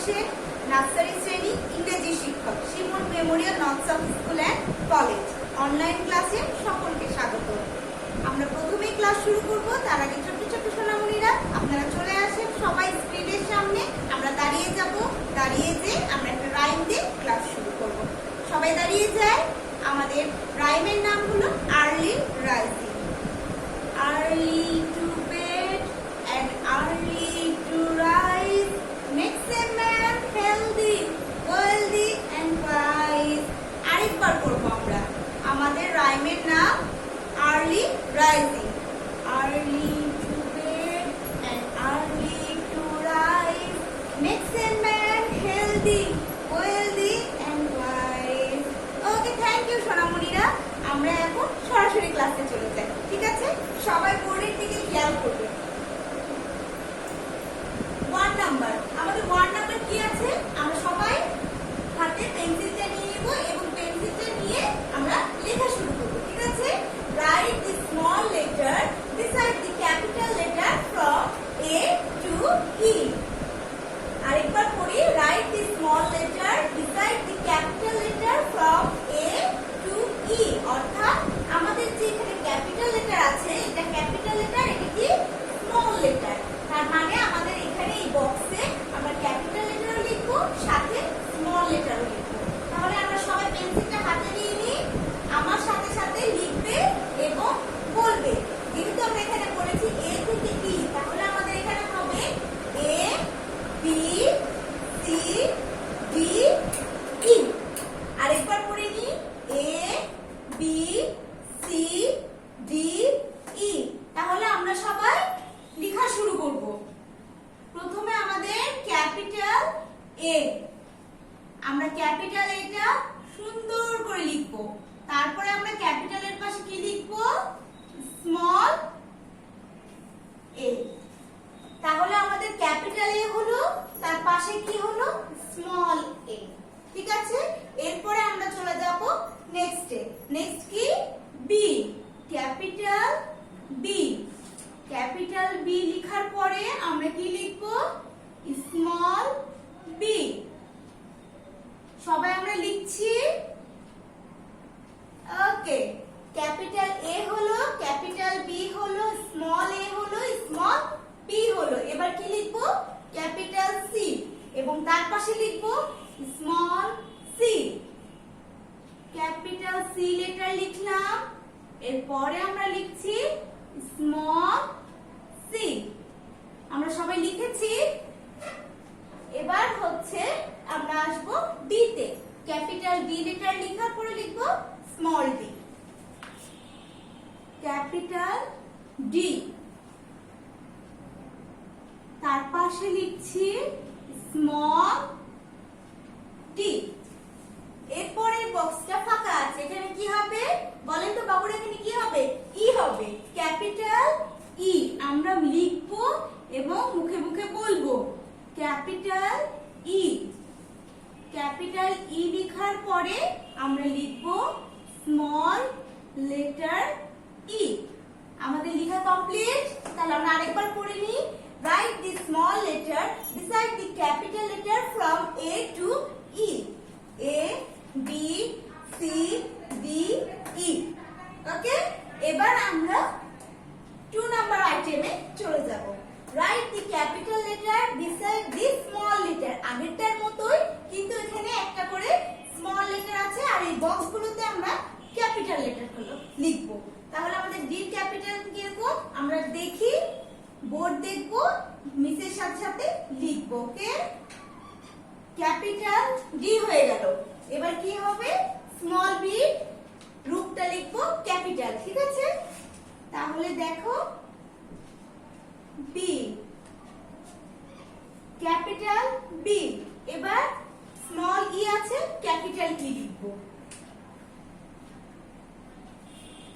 Sheikh, nursery শ্রেণী, ইংরেজি শিক্ষক, Shimul Memorial North South School and College online ক্লাসে সকলকে স্বাগত। আমরা প্রথমেই ক্লাস শুরু করব, তার আগে ছোট্ট ছোট্ট সোনামণিরা আপনারা চলে আসেন সবাই স্ক্রিনের সামনে। আমরা দাঁড়িয়ে যাব, দাঁড়িয়ে যে আমরা একটা রাইম দিয়ে ক্লাস শুরু করব। সবাই দাঁড়িয়ে যায়। আমাদের রাইমের নাম হলো early rising. Early to bed and early to rise makes a man healthy, wealthy and wise. আরেকবার করবো আমরা। আমাদের রাইমের নাম early rising. Early to bed and early to rise makes a man healthy, wealthy and wise. Okay, thank you সোনামণিরা। আমরা এখন সরাসরি ক্লাসে চলে যাই, ঠিক আছে? সবাই বোর্ডের দিকে খেয়াল করবে। আমাদের ওয়ার্ড নাম্বার কি আছে? আমরা সবাই হাতে পেন্সিলটা নিয়ে নেব এবং পেন্সিলটা নিয়ে আমরা লেখা শুরু করব, ঠিক আছে? Write the small letter beside the capital letter from A to E. আরেকবার পড়ি, write the small letter beside the capital letter from A to E. অর্থাৎ আমাদের যে এখানে ক্যাপিটাল লেটার আছে, এটা ক্যাপিটাল লেটার, এটা কি স্মল লেটার। তার মানে আমাদের এখানে এই বক্সে আমরা ক্যাপিটাল লেটারও লিখবো, সাথে স্মল লেটারও লিখবো। তাহলে আমরা সবাই পেন্সিলটা হাতে নিয়ে নিই, আমার সাথে সাথে লিখবে এবং বলবে। যেহেতু আমরা এখানে বলেছি এ থেকে ই, তাহলে আমাদের এখানে হবে এ বি সি ডি ই। আরেকবার পড়ে নিই, এ বি সি ডি ই। তাহলে আমরা সবাই লেখা শুরু করব। প্রথমে আমাদের ক্যাপিটাল এ, আমরা ক্যাপিটাল এটা সুন্দর করে লিখব। তারপরে আমরা ক্যাপিটালের পাশে কি লিখব? স্মল এ। তাহলে আমাদের ক্যাপিটাল এ হলো, তার পাশে কি হলো? স্মল এ, ঠিক আছে? এরপরে আমরা চলে যাব নেক্সটে। নেক্সট কি? B, capital B. Capital B লেখার পরে আমরা কি লিখবো? Small B. সবাই আমরা লিখছি, ওকে। ক্যাপিটাল এ হলো, ক্যাপিটাল বি হলো, স্মল এ হলো, স্মল বি হলো। এবার কি লিখবো? ক্যাপিটাল সি এবং তার পাশে লিখবো small C. Capital C letter লিখলাম, এরপরে আমরা লিখছি স্মল সি। আমরা সবাই লিখেছি। এবার হচ্ছে আমরা আসব ডি তে। ক্যাপিটাল ডি লেটার লেখার পরে লিখব স্মল ডি। ক্যাপিটাল ডি, তার পাশে লিখছি স্মল ডি। এরপরের বক্সটা ফাঁকা আছে, এখানে কি হবে বলেন তো বাবুরা? এখানে কি হবে? ই হবে। ক্যাপিটাল ই আমরা লিখবো এবং মুখে মুখে বলবো ক্যাপিটাল ই। ক্যাপিটাল ই লেখার পরে আমরা লিখবো স্মল লেটার ই। আমাদের লেখা কমপ্লিট। তাহলে আমরা আরেকবার পড়ে নিই। Write the small letter beside the capital letter from A to E. A B C D E. Okay, এবার আমরা 2 নাম্বার আইটেমে চলে যাব। Write the capital letter beside the small letter. আগেরটার মতোই, কিন্তু এখানে একটা করে স্মল লেটার আছে আর এই বক্সগুলোতে আমরা ক্যাপিটাল লেটারগুলো লিখব। তাহলে আমাদের ডি ক্যাপিটাল কিরকম আমরা দেখি, বোর্ড দেখবো, মিসের সাথে সাথে লিখবো। ওকে, ক্যাপিটাল ডি হয়ে গেল। এবার কি হবে? স্মল বি রূপটা লিখবো ক্যাপিটাল, ঠিক আছে? তাহলে দেখো বি, ক্যাপিটাল বি। এবার স্মল ই আছে, ক্যাপিটাল ই লিখবো,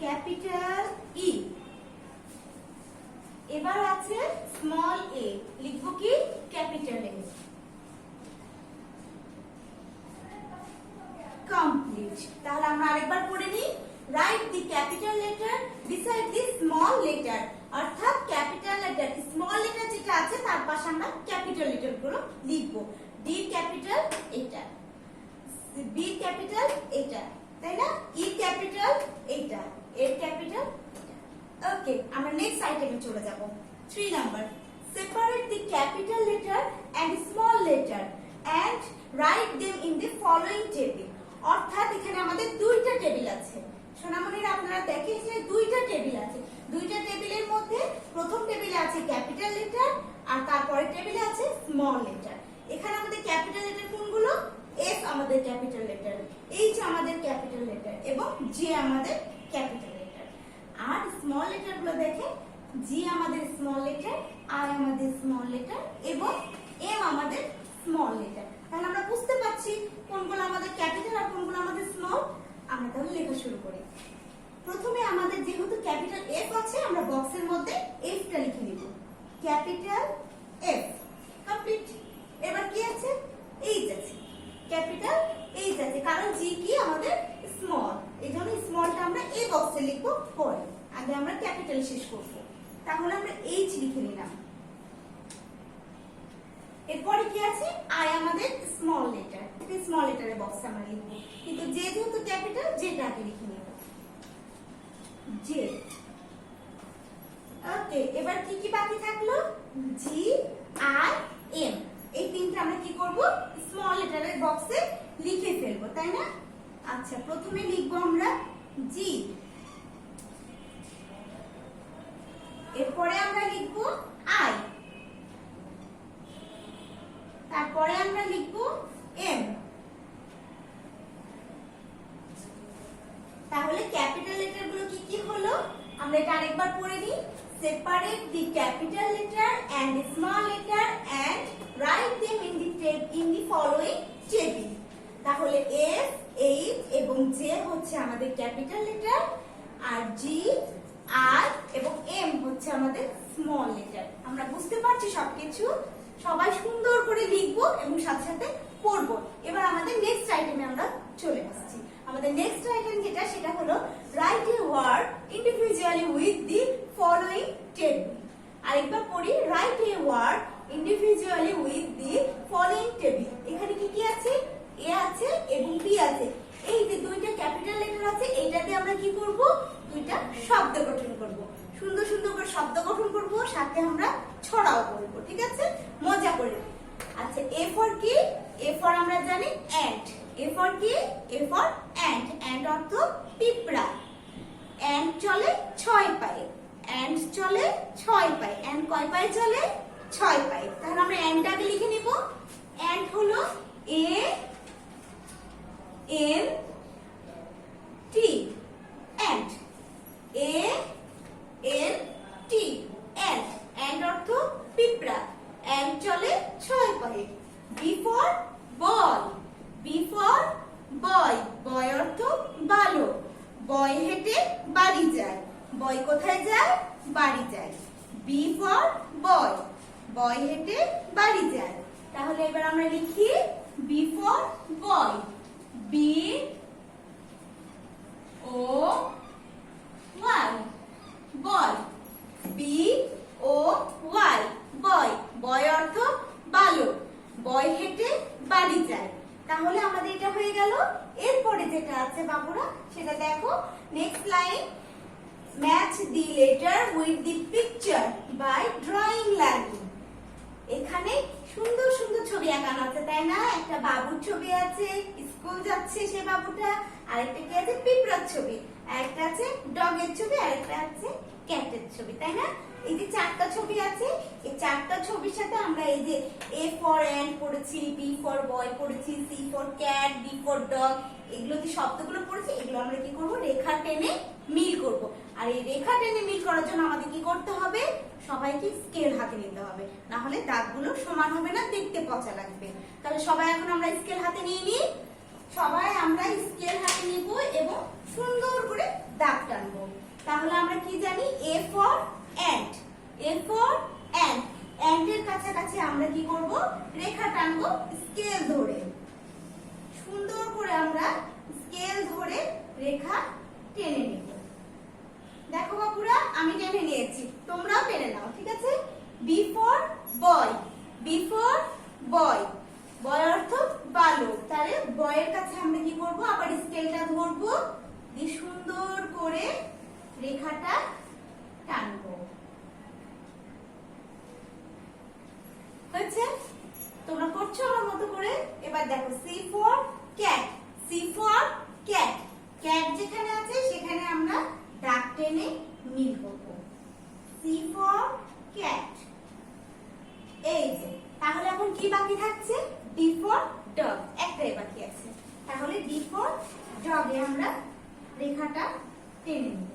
ক্যাপিটাল ই। এবার আছে স্মল এ, লিখবো কি? Capital A. কমপ্লিট। তাহলে আমরা আরেকবার পড়ে নিই। Write the capital letter beside the small letter. অর্থাৎ ক্যাপিটাল লেটার স্মল লেটার যেটা আছে তার পাশে আমরা ক্যাপিটাল লেটার গুলো লিখবো। ডি ক্যাপিটাল এটা, বি ক্যাপিটাল এটা, তাই না? ই ক্যাপিটাল এটা, এ ক্যাপিটাল এটা। ওকে, আমরা নেক্সট আইটেমে চলে যাব। 3 number, separate the capital letter and small letter and write them in the following table. অর্থাৎ এখানে আমাদের দুইটা টেবিল আছে সোনামণিরা, আপনারা দেখেন যে দুইটা টেবিল আছে। দুইটা টেবিলের মধ্যে প্রথম টেবিলে আছে ক্যাপিটাল লেটার আর তারপরের টেবিলে আছে স্মল লেটার। এখানে আমাদের ক্যাপিটাল লেটার কোনগুলো? এফ আমাদের ক্যাপিটাল লেটার, এইচ আমাদের ক্যাপিটাল লেটার এবং জি আমাদের ক্যাপিটাল লেটার। আর স্মল লেটার গুলো দেখেন, জি আমাদের স্মল লেটার, আর আমাদের স্মল লেটার এবং এম আমাদের স্মল লেটার। তাহলে আমরা বুঝতে পারছি কোনগুলো আমাদের ক্যাপিটাল আর কোনগুলো আমাদের স্মল। আমরা তাহলে লেখা শুরু করি। প্রথমে আমাদের যেহেতু ক্যাপিটাল এফ আছে, আমরা বক্সের মধ্যে এফটা লিখে নিব, ক্যাপিটাল এফ। কমপ্লিট। এবার কি আছে? এইচ আছে, ক্যাপিটাল এইচ আছে, কারণ জি কি আমাদের স্মল, এইজন্য স্মলটা আমরা এই বক্সে লিখবো পরে। আগে আমরা ক্যাপিটাল শেষ করব। তাহলে আমরা এইচ লিখে নিলাম। এরপরে কি আছে? আই আমাদের স্মল লেটার, স্মল লেটারের বক্সে আমরা লিখবো, কিন্তু জে যেহেতু ক্যাপিটাল, জেটা আগে লিখে নিব, জে। ওকে, এবার কি কি বাকি থাকলো? জি, আই, এম। এই তিনটা আমরা কি করব? স্মল লেটারের বক্সে লিখে ফেলবো, তাই না? আচ্ছা, প্রথমে লিখবো আমরা জি, এরপরে আমরা লিখবো আই, তারপরে আমরা লিখবো এম। তাহলে ক্যাপিটাল লেটার গুলো কি কি হলো আমরা এটা আরেকবার পড়ে নিই। Separate the capital letter and small letter and write them in the following table. তাহলে এফ, এইচ এবং জে হচ্ছে আমাদের ক্যাপিটাল লেটার, আর জি, আর এবং এম হচ্ছে আমাদের স্মল লেটার। আমরা বুঝতে পারছি সবকিছু, সবাই সুন্দর করে লিখবো এবং সাথে সাথে পড়বো। এবার আমাদের নেক্সট আইটেমে আমরা চলে আসছি। আমাদের নেক্সট আইটেম যেটা, সেটা হলো write a word individually with the following table. আরেকবার পড়ি, write a word individually with the following table. এখানে কি কি আছে? এ আছে এবং বি আছে। এই যে দুইটা ক্যাপিটাল লেটার আছে, এইটা দিয়ে আমরা কি করব? দুইটা শব্দ গঠন করব, সুন্দর সুন্দর করে শব্দ গঠন করব, সাথে আমরা ছড়াও বলবো। ঠিক আছে, মজা করে। আচ্ছা, এ ফর কি? এ ফর আমরা জানি অ্যান্ট। এ ফর কি? এ ফর অ্যান্ট। অ্যান্ট অর্থ পিঁপড়া। অ্যান্ট চলে 6 পায়ে, অ্যান্ট চলে 6 পায়ে। অ্যান্ট কয় পায়ে চলে? 6 পায়ে। তাহলে আমরা অ্যান্টটাকে লিখে নিব। অ্যান্ট হলো A N T, ant, A N T, ant. Ant অর্থ পিঁপড়া। অ্যান্ট চলে 6 পায়ে। B for boy, B for boy. Boy অর্থ বালক। বয় হেঁটে বাড়ি যায়। বয় কোথায় যায়? বাড়ি যায়। বি ফর বয়, বয় হেঁটে বাড়ি যায়। তাহলে এবার আমরা লিখি B for boy, B O Y, boy. B O Y, boy. Boy অর্থ বালক, বয় হেঁটে বাড়ি যায়। তাহলে আমাদের এটা হয়ে গেল। এরপরে যেটা আছে বাবুরা, সেটা দেখো, next line, match the letter with the picture by drawing line. এখানে সুন্দর সুন্দর ছবি আঁকানো আছে, তাই না? একটা বাবুর ছবি আছে, স্কুল যাচ্ছে সে বাবুটা, আরেকটা কি আছে? পিঁপড়ার ছবি, আরেকটা আছে ডগের ছবি, আরেকটা আছে ক্যাটের ছবি, তাই না? এই যে 4টা ছবি আছে, এই 4টা ছবির সাথে আমরা এই যে এ ফর অ্যান্ট পড়েছি, বি ফর বয় পড়েছি, C for cat, D for dog, এগুলো যে শব্দগুলো পড়েছি, এগুলো আমরা কি করব? রেখা টেনে মিল করব। আর এই রেখা টেনে মিল করার জন্য আমাদের কি করতে হবে? সবাইকে স্কেল হাতে নিতে হবে, না হলে দাগগুলো সমান হবে না, দেখতে পচা লাগবে। তাহলে সবাই এখন আমরা স্কেল হাতে নিয়ে নিই। সবাই আমরা স্কেল হাতে নিব এবং সুন্দর করে দাগ টানবো। তাহলে আমরা কি জানি? A for ant, A for ant. অ্যান্টের কাছাকাছি আমরা কি করব? রেখা টানবো স্কেল ধরে। সুন্দর করে আমরা স্কেল ধরে রেখা টেনে নিব। দেখো বাবুরা, আমি টেনে নিয়েছি, তোমরাও টেনে নাও। ঠিক আছে? B for boy, B for boy. Boy অর্থ বালক, তাহলে বয়ের কাছে আমরা কি করব, আবার স্কেলটা ধরবো, দিয়ে সুন্দর করে রেখাটা টানবো। হচ্ছে তোমরা করছো আমার মতো করে। এবার দেখো C for cat, C for cat, cat যেখানে আছে সেখানে আমরা দাগ টেনে মিল করব। সি ফর ক্যাট, এই যে। তাহলে এখন কি বাকি থাকছে, ডি ফর ডগ, একটাই বাকি আছে। তাহলে ডি ফর ডগে আমরা রেখাটা টেনে নেব।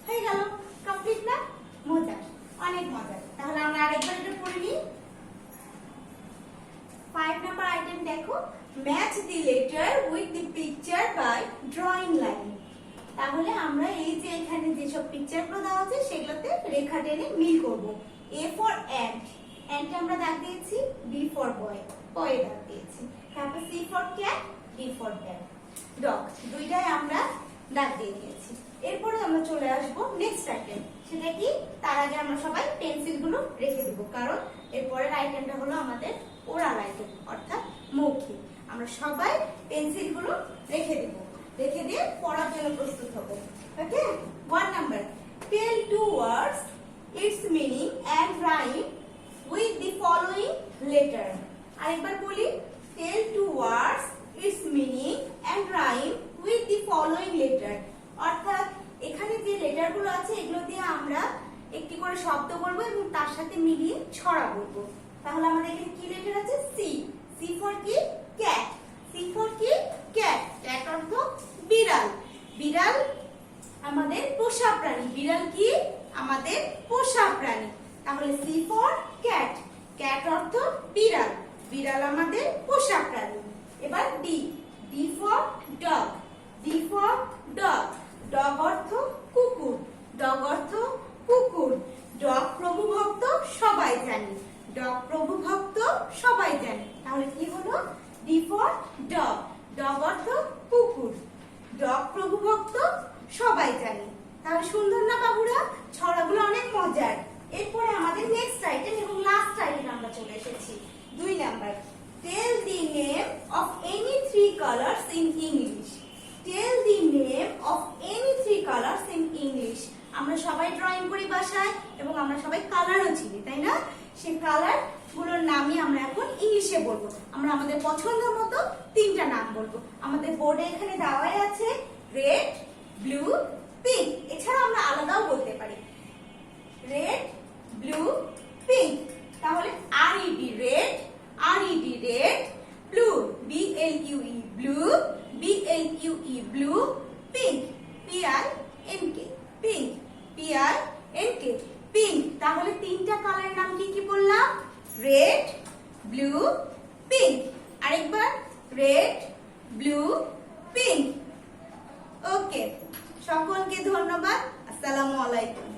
হয়ে গেল, কমপ্লিট না? মজার, অনেক মজার। তাহলে আমরা আরেকবার এটা পড়ে নিই। 5 নাম্বার আইটেম দেখো, match the letter with the picture by drawing line. তাহলে আমরা এই যে এখানে যেসব পিকচারগুলো দেওয়া আছে সেগুলোতে রেখা টেনে মিল করব। এ ফর অ্যান্ট, অ্যান্টে আমরা দাগ দিয়েছি। বি ফর বয়, বয়ে দাগ দিয়েছি। তারপর C for cat, D for dog, দুইটাই আমরা দাগ দিয়ে দিয়েছি। এরপরে আমরা চলে আসবো নেক্সট আইটেম, সেটা কি? তার আগে আমরা সবাই পেন্সিল গুলো রেখে দিব, কারণ এরপরের আইটেমটা হলো আমাদের ওরাল আইটেম, অর্থাৎ মৌখিক। আমরা সবাই পেন্সিল গুলো রেখে দিব, রেখে দিয়ে পড়ার জন্য প্রস্তুত হব। ওকে, 1 number, tell 2 words its meaning and rhyme with the following letter. আরেকবার বলি, টেল 2 words its meaning and rhyme with the following letter. অর্থাৎ এখানে যে লেটার গুলো আছে এগুলো দিয়ে আমরা একটি করে শব্দ বলবো এবং তার সাথে মিলিয়ে ছড়া বলবো। তাহলে আমাদের এখানে কি লেটার আছে? সি, সি ফর কি? ক্যাট, সি ফর কি? ক্যাট, ক্যাট অর্থ বিড়াল, বিড়াল আমাদের পোষা প্রাণী। বিড়াল কি? আমাদের পোষা প্রাণী। তাহলে সি ফর ক্যাট, ক্যাট অর্থ বিড়াল, বিড়াল আমাদের পোষা প্রাণী। এবার D, D for dog, D for dog, dog অর্থ কুকুর, ডগ অর্থ কুকুর। ডগ প্রভু ভক্ত সবাই জানি, ডগ প্রভু ভক্ত সবাই জানি। তাহলে কি হলো? ডি ফর ডগ, ডগ অর্থ কুকুর, ডগ প্রভু ভক্ত সবাই জানি। তাহলে সুন্দর না বাবুরা? ছড়াগুলো অনেক মজার। এরপরে আমাদের নেক্সট আইটেম এবং লাস্ট আইটেম আমরা চলে এসেছি। 2 number, tell the name of any 3 colours in English. Tell the name of any 3 colours in English. আমরা সবাই ড্রয়িং করি বাসায় এবং আমরা সবাই কালারও চিনি, তাই না? সেই কালার গুলোর নামই আমরা এখন ইংলিশে বলবো। আমরা আমাদের পছন্দ মতো 3টা নাম বলবো। আমাদের বোর্ডে এখানে দেওয়াই আছে রেড, ব্লু, পিঙ্ক। এছাড়া আমরা আলাদাও বলতে পারি, রেড, ব্লু, পিঙ্ক। তাহলে RED red, RED red, blue, BLUE blue, BLUE blue, pink, PINK pink, PINK pink. তাহলে 3টা কালারের নাম কি কি বললাম? Red, blue, pink. আরেকবার, রেড, ব্লু, পিঙ্ক। ওকে, সকলকে ধন্যবাদ। আসসালামু আলাইকুম।